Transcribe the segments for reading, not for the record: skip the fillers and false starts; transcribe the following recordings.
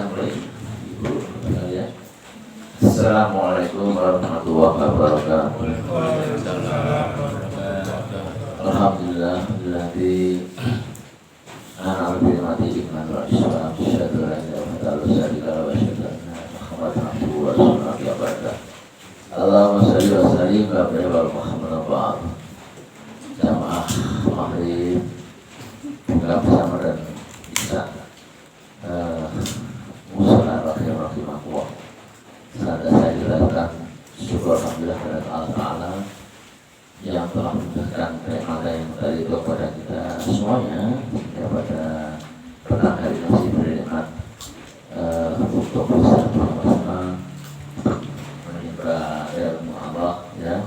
kita mulai. Ibu ya. Assalamualaikum warahmatullahi wabarakatuh. Alhamdulillah alladzi an'ama bi ni'matihi iman wa islam syahadu la ilaha illallah wa syahadu anna Muhammadan abduhu wa rasuluhu ya ba'da. Allahumma shalli wa sallim wa barik ala Muhammad wa ba'd. Jamaah maghrib buka bersama dan isya musola rahimahullah. Saya jelaskan syukur alhamdulillah kepada Allah Ta'ala yang telah memberikan nikmat yang tadi itu kepada kita semuanya, kepada petang hari masih bernikmat untuk bisa bersama menimba ilmu Allah ya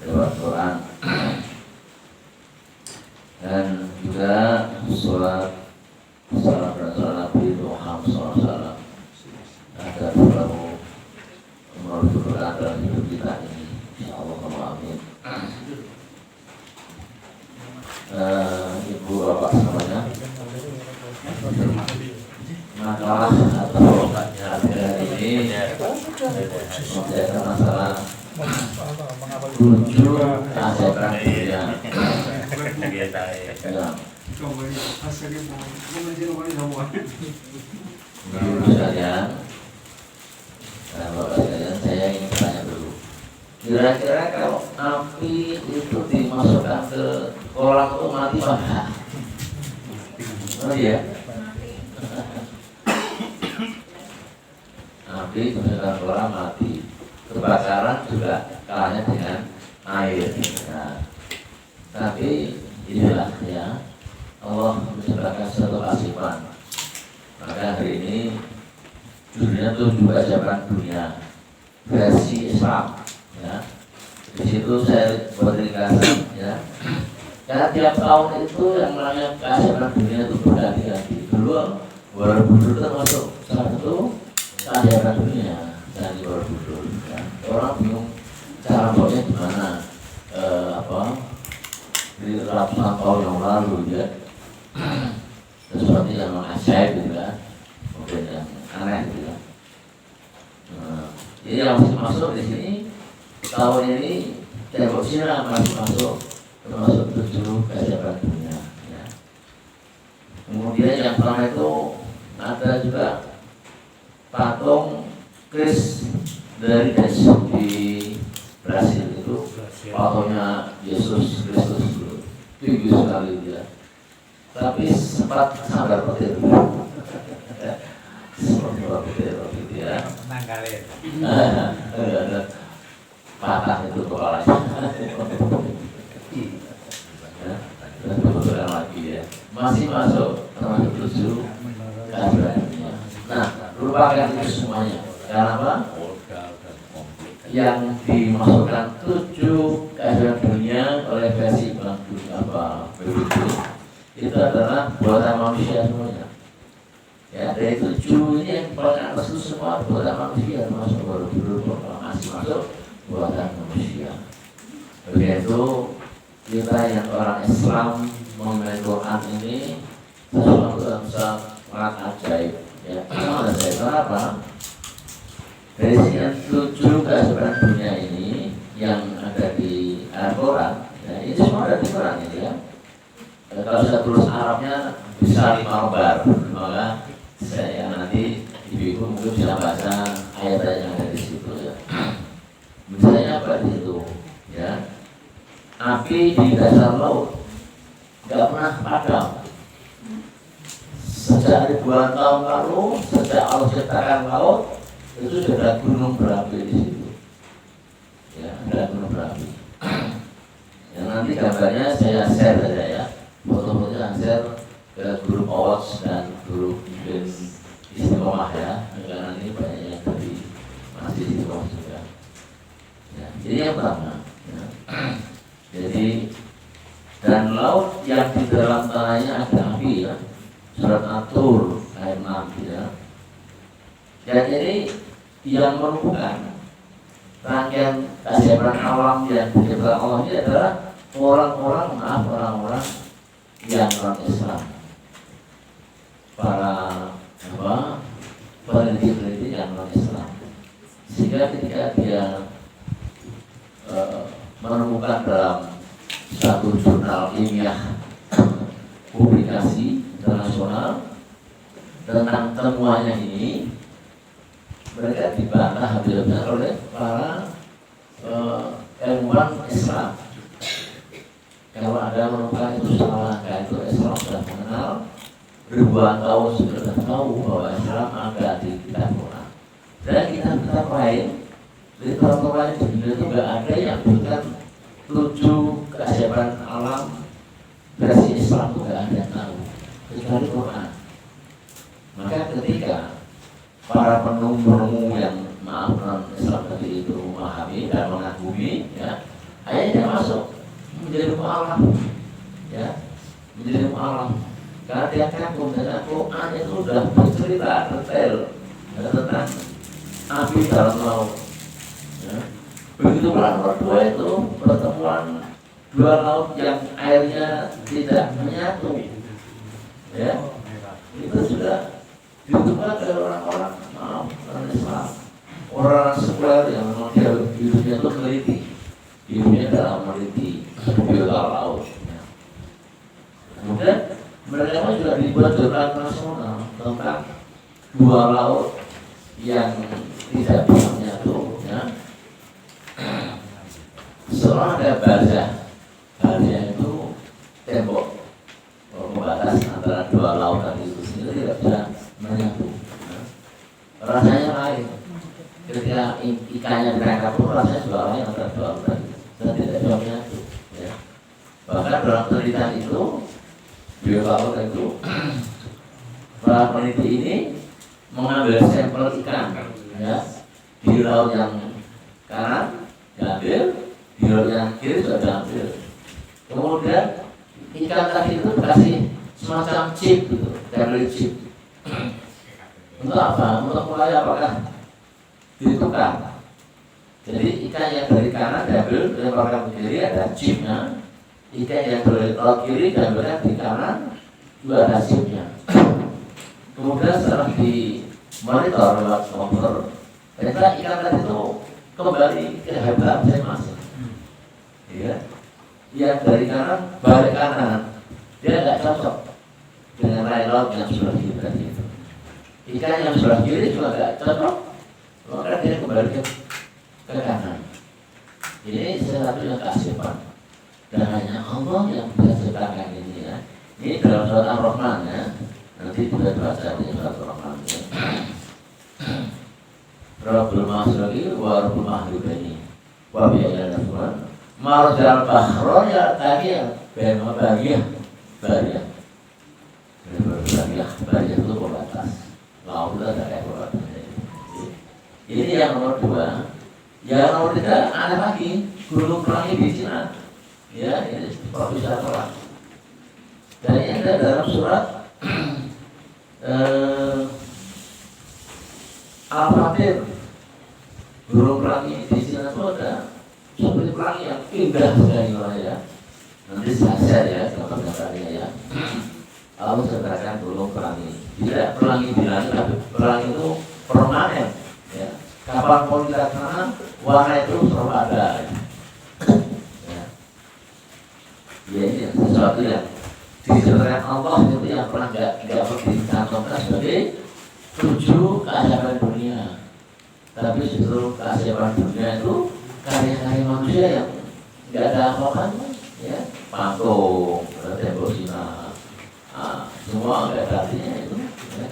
lewat Quran dan juga sholat salam dan salam Nabi Muhammad SAW agar selalu melalui Quran dalam hidup kita ini, insyaallah amin. Ibu bapak semuanya, makalah atau hari ini membicarakan masalah 7 ajaran dunia. Ibu sekalian, bapak sekalian, saya ingin tanya dulu. Kira-kira kalau api itu dimasukkan ke kolam itu mati apa? Oh iya. Api dimasukkan ke kolam mati. Kebakaran juga kalahnya dengan air. Nah, tapi inilah ya Allah menciptakan satu keasipan. Maka hari ini judulnya itu juga ajaran dunia versi Islam. Ya, di situ saya berikan ya. Karena tiap tahun itu yang namanya keajaiban dunia itu berganti-ganti. Dulu Borobudur termasuk salah satu keajaiban dunia dari Borobudur. Ya. Orang bingung cara bawanya gimana, di ratusan tahun yang lalu ya. Sesuatu yang ajaib gitu kan, mungkin yang aneh gitu kan. Jadi yang masuk di sini tahun ini tembok Cina masih masuk termasuk 7 keajaiban dunia ya. Kemudian yang pertama itu ada juga patung Kris dari di Brasil itu patungnya Yesus Kristus tinggi sekali dia, tapi sempat sambar petir sempat petir gitu ya, patah itu kepalanya. Ya, dan kebetulan lagi ya masih masuk termasuk 7 keajaiban dunia. Nah, lupakan itu semuanya. Karena apa? Yang dimasukkan 7 keajaiban dunia oleh versi Bank Dunia PBB itu adalah buatan manusia semuanya. Ya, dari 7 ini yang paling atas itu semua buatan manusia, termasuk Borobudur masih masuk buatan manusia. Oleh itu kita yang orang Islam mengenai Quran ini sesuatu yang sangat ajaib. Ya, sangat ajaib. Kenapa? Dari sekian 7 keajaiban dunia ini yang ada di Al-Quran, ya, ini semua ada di Quran ini ya. Kalau saya tulis Arabnya bisa 5 lembar, maka saya nanti ibu-ibu mungkin bisa baca ayat-ayat yang ada di situ ya. Misalnya apa di situ? Ya, api di dasar laut nggak pernah padam. Sejak ribuan tahun lalu, sejak Allah ciptakan laut, itu sudah ada gunung berapi di situ. Ya, ada gunung berapi. Ya, nanti gambarnya saya share saja ya, foto-fotonya share ke grup Awas dan grup Istiqomah ya. Karena ini banyak yang dari masih Istiqomah juga. Ya, jadi yang pertama, ya. Jadi dan laut yang di dalam tanahnya ada api ya. Surat At-Tur ayat 6 ya. Dan ini yang merupakan rangkaian keajaiban alam yang diciptakan Allah ini adalah orang-orang yang non Islam, para peneliti-peneliti yang non-Islam, sehingga ketika dia menemukan dalam satu jurnal ilmiah publikasi internasional tentang temuannya ini, mereka dibantah habis-habisan oleh para ilmuwan Islam. Kalau ada menemukan itu salah, itu Islam sudah mengenal ribuan tahun, sudah tahu bahwa Islam ada di kitab Quran. Dan kitab-kitab lain, literatur lain di dunia itu nggak ada yang bukan 7 keajaiban alam versi Islam, itu nggak ada yang tahu kecuali Quran. Maka ketika para penemu yang maaf non Islam tadi itu memahami dan mengagumi, ya, akhirnya masuk menjadi mu'alaf, ya, menjadi mu'alaf. Karena dia kagum dengan Quran itu sudah bercerita detail tentang api dalam laut. Ya. Begitu pula nomor 2 itu pertemuan 2 laut yang airnya tidak menyatu, ya, itu sudah ditemukan oleh orang-orang Islam, orang sekuler yang memang dia hidupnya itu meneliti, hidupnya dalam meneliti biota laut. Ya. Kemudian mereka juga dibuat jurnal nasional tentang 2 laut yang tidak bisa menyatu, ya. Setelah ada barzah itu tembok pembatas antara 2 laut tadi itu sendiri tidak bisa menyatu. Nah, rasanya lain. Ketika ikannya ditangkap pun rasanya juga lain antara 2 laut tadi dan tidak bisa menyatu. Ya. Bahkan dalam penelitian itu, biolog itu, para peneliti ini mengambil sampel ikan, ya, di laut yang kanan diambil, di laut yang kiri sudah diambil. Kemudian ikan tadi itu dikasih semacam chip, gitu, family chip. Untuk apa? Untuk mulai apakah ditukar. Jadi ikan yang dari kanan diambil, dilemparkan ke kiri ada chipnya. Ikan yang dari laut kiri diambilkan di kanan juga ada chipnya. Kemudian setelah di monitor lewat komputer, ternyata ikan tadi itu kembali ke habitat masing-masing. Ya. Yang dari kanan balik kanan, dia nggak cocok dengan lain laut yang sebelah kiri tadi itu. Ikan yang sebelah kiri juga nggak cocok, maka dia kembali ke kanan. Ini sesuatu yang keasipan dan hanya Allah yang bisa ciptakan ini, ya. Ini dalam surat Ar-Rahman, ya. Nanti kita baca di surat Ar-Rahman, ya. Rabbul Masyriqi wa Rabbul Maghribi wa bi'ayna Tuhan marjal bahro ya tadi ya bagian itu pembatas laut itu ada kayak pembatas. Ini yang nomor 2. Yang nomor 3 ada lagi gunung pelangi di Cina, ya, ini Profesor Perang. Dan ini ada dalam surat Al-Fatir. Gunung pelangi di Cina itu ada seperti pelangi yang indah sekali, ya. Nanti saja, ya, gambar-gambarnya, ya. Allah segerakan gunung pelangi. Tidak pelangi di langit, tapi pelangi itu permanen, ya. Kapanpun kita tanam, warna itu selalu ada, ya. Ya, ini sesuatu yang disebutkan Allah itu yang pernah nggak perlu dikantongkan sebagai 7 keajaiban dunia. Tapi justru keajaiban dunia itu karya-karya manusia yang nggak ada apa-apanya, ya. Patung, tembok Cina, semua nggak ada artinya itu, ya.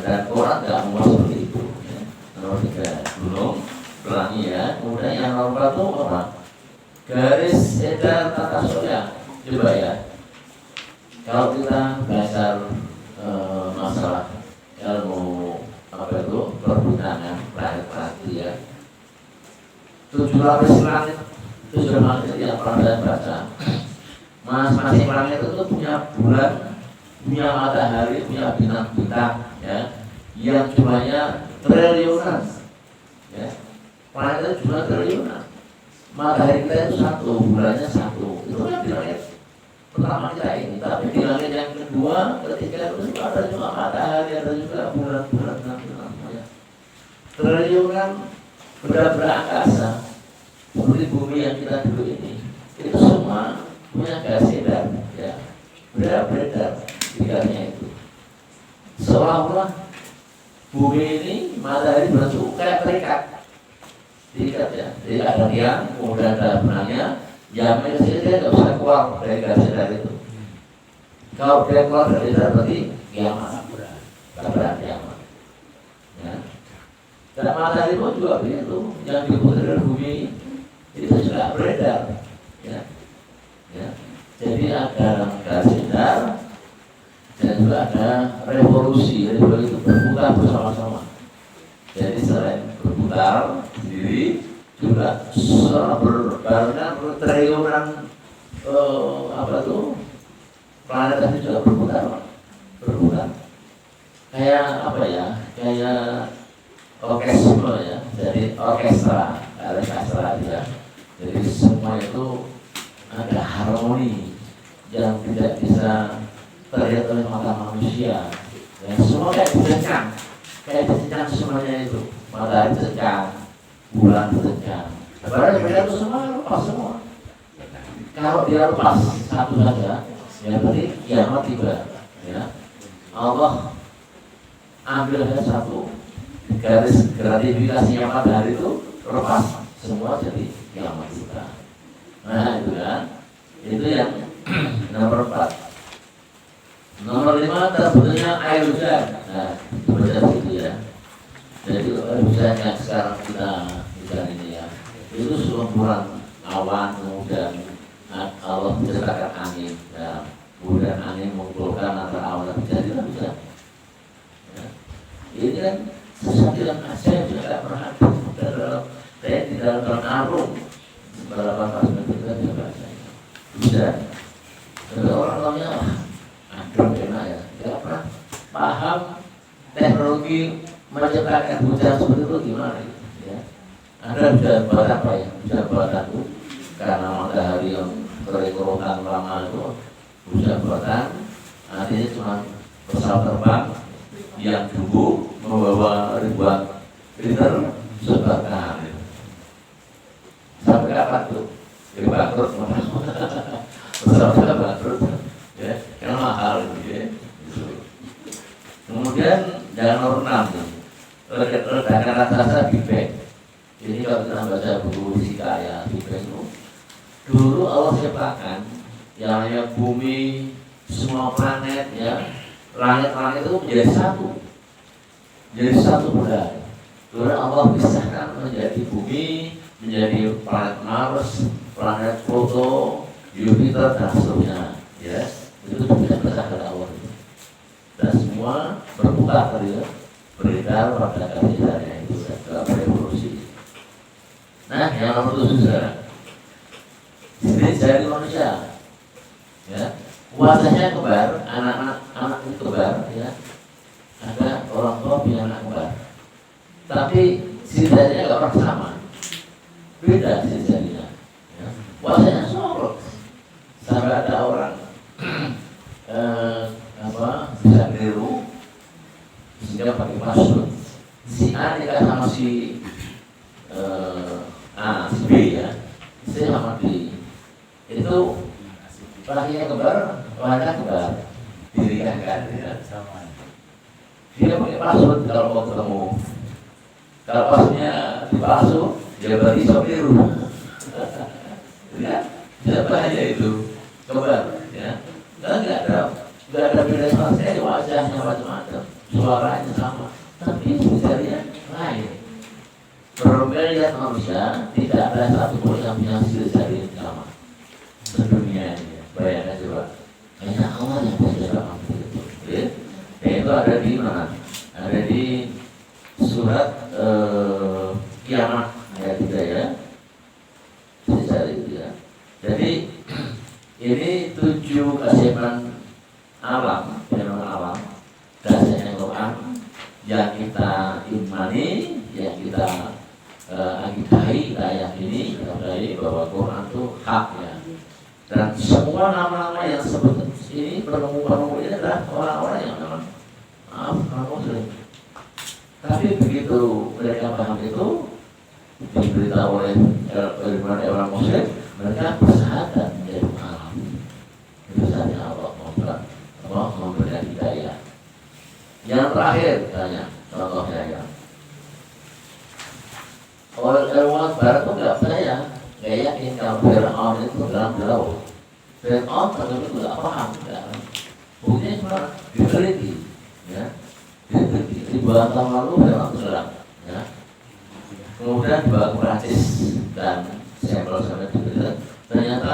Dan Quran nggak mau seperti itu, ya. Nomor 3 gunung pelangi, ya. Kemudian yang nomor 4 itu apa? Garis edar tata surya. Coba, ya. Kalau kita belajar masalah ilmu apa itu perbintangan planet-planet, ya, 7 lapis langit, 7 langit yang pernah saya baca. Masing-masing langit itu punya bulan, punya matahari, punya bintang-bintang, ya, yang jumlahnya triliunan, ya. Planet itu jumlah triliunan. Matahari kita itu 1, bulannya 1. Itu kan di langit pertama kita ini. Tapi di langit yang kedua, ketiga itu ada juga matahari, ada juga bulan-bulan. triliunan benda-benda angkasa seperti bumi yang kita duduk ini, itu semua punya gas edar, ya, beredar tingkatnya itu. Seolah-olah bumi ini matahari berbentuk kayak terikat ya. Jadi ada tiang, kemudian ada benangnya, yang kecil dia nggak bisa keluar dari gas edar itu. Kalau dia keluar dari edar berarti kiamat, kabar kiamat. Ya. Dan matahari pun juga begitu, yang diputar dari bumi itu juga beredar. Ya. Ya. Jadi ada gas edar dan juga ada revolusi itu berputar bersama-sama. Jadi selain berputar sendiri juga berbarengan triliunan planet tadi juga berputar kayak apa ya, kayak orkestra ya, jadi orkestra ya. Jadi semua itu ada harmoni yang tidak bisa terlihat oleh mata manusia. Ya, semua kayak ditekan semuanya itu. Matahari ditekan, bulan ditekan. Padahal mereka itu semua lepas semua. Kalau dia lepas satu saja, ya berarti kiamat tiba. Ya, Allah ambil satu garis gratifikasi yang matahari itu lepas semua jadi kiamat kita. Nah itu kan, itu yang nomor 4. Nomor 5 terbentuknya air hujan. Nah, baca begitu ya. Jadi air hujan yang sekarang kita hujan ini ya, itu selumpuran awan, kemudian Allah menciptakan angin. Ya, kemudian angin mengumpulkan antara awan dan jadilah hujan. Ya. Ini kan sesuatu yang ajaib juga tidak pernah ada di dalam arung beberapa pasal kita tidak baca hujan. Jadi orang-orangnya enak ya, tidak pernah paham teknologi menciptakan hujan seperti itu gimana ya. Ada hujan buatan apa ya, hujan buatan itu karena matahari yang kering-kerukan lama itu hujan buatan, artinya cuma pesawat terbang yang tumbuh membawa ribuan liter sebarkan sampai kapan tuh? Jadi bangkrut pesawatnya bangkrut ya, karena mahal ya. Kemudian jangan nomor 6 ledakan raksasa Big Bang. Ini kalau kita baca buku fisika ya, Big Bang itu dulu Allah ciptakan yang namanya bumi, semua planet ya, langit-langit itu menjadi satu benda. Kemudian Allah pisahkan menjadi bumi, menjadi planet Mars, planet Pluto, Jupiter dan seterusnya ya. Itu bisa bersahabat Allah dan semua berputar ya, beredar pada keadaan itu dalam revolusi. Nah, yang nomor 7 sekarang jenis jari manusia ya, wajahnya kembar, anak itu kembar ya, ada orang tua punya anak kembar, tapi si jarinya nggak pernah sama, beda si jarinya ya. Wajahnya sorot sampai ada orang bisa keliru sehingga pakai password si A nikah sama si si B ya, C sama D, itu lakinya kembar, wanita kembar, dinikahkan ya. Dia pakai password kalau mau ketemu, kalau pasnya dipalsu dia berarti keliru ya, tidak bahaya itu kembar ya. Dan nggak ada beda sama saya, wajahnya macam-macam, suaranya sama, tapi jarinya lain. Berbeda manusia, tidak ada satu pun yang punya jari yang sama sedunia ini. Bayangkan coba, hanya Allah yang bisa dalam itu. Ya? Itu ada di mana? Ada di surat Kiamat ayat 3 ya. Jari itu ya. Jadi ini 7 keajaiban alam, fenomena alam dasarnya Quran yang kita imani, yang kita akidahi, kita yakini, kita percaya bahwa Quran itu hak ya. Dan semua nama-nama yang disebut ini penemu ini adalah orang-orang yang memang non muslim. Tapi begitu mereka paham itu, diberitahu oleh orang Muslim, mereka bersahadat menjadi mualaf. Itu saja Allah memberikan hidayah. Yang terakhir, tanya contohnya ya. Orang Barat itu nggak percaya, nggak yakin kalau Fir'aun itu dalam laut. Fir'aun ternyata itu nggak paham, buktinya cuma diteliti, ya. Di bulan tahun lalu Fir'aun tenggelam, ya. Kemudian dibawa ke Prancis dan sampel-sampel diberikan. Ternyata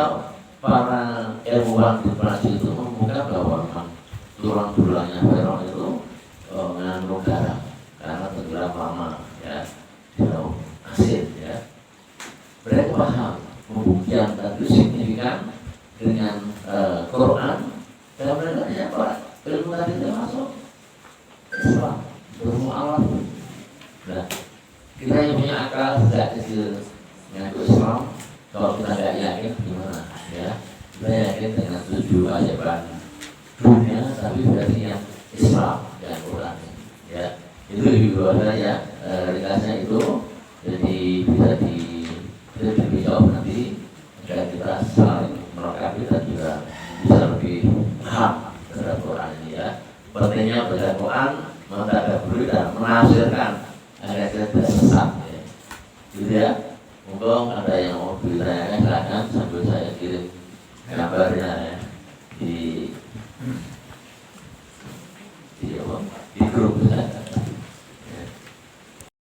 para ilmuwan di Prancis itu membuka bahwa tulang-tulangnya Fir'aun itu mengandung garam karena tenggelam lama, ya, di laut asin, ya. Mereka paham pembuktian tadi signifikan dengan Quran, dan mereka dapat ilmu tadi itu masuk Islam, bermualaf. Nah, kita yang punya akal sejak kecil mengaku Islam, kalau kita nggak yakin gimana, ya? Kita yakin dengan 7 keajaiban dunia, tapi berarti yang Islam dan Quran, ya. Itu juga ya, ringkasnya itu. Jadi bisa dijawab nanti agar kita saling melengkapi dan juga bisa lebih paham terhadap Quran ini, ya. Pentingnya baca Quran, mentadabburi dan menafsirkan agar kita tidak sesat, ya. Gitu ya. Monggo ada yang mau ditanyakan, silakan sambil saya kirim gambarnya